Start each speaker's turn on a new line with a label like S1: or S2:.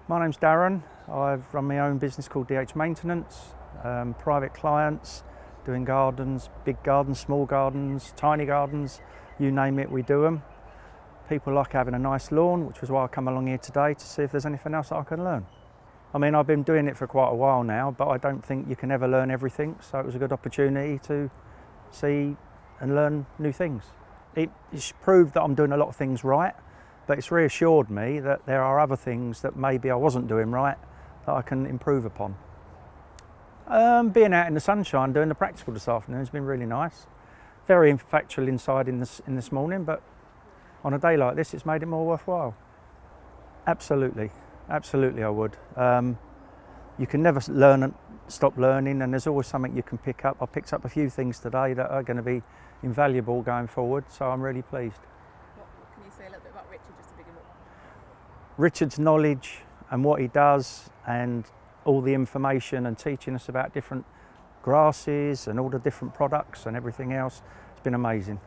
S1: My name's Darren. I've run my own business called DH Maintenance, private clients, doing gardens, big gardens, small gardens, tiny gardens, you name it, we do them. People like having a nice lawn, which was why I come along here today to see if there's anything else that I can learn. I mean, I've been doing it for quite a while now, but I don't think you can ever learn everything, so it was a good opportunity to see and learn new things. It's proved that I'm doing a lot of things right, but it's reassured me that there are other things that maybe I wasn't doing right that I can improve upon. Being out in the sunshine doing the practical this afternoon has been really nice. Very factual inside in this morning, but on a day like this it's made it more worthwhile. Absolutely, absolutely I would. You can never stop learning, and there's always something you can pick up. I picked up a few things today that are going to be invaluable going forward, so I'm really pleased.
S2: What can you say a little bit about Richard just to begin with?
S1: Richard's knowledge and what he does and all the information and teaching us about different grasses and all the different products and everything else, it's been amazing.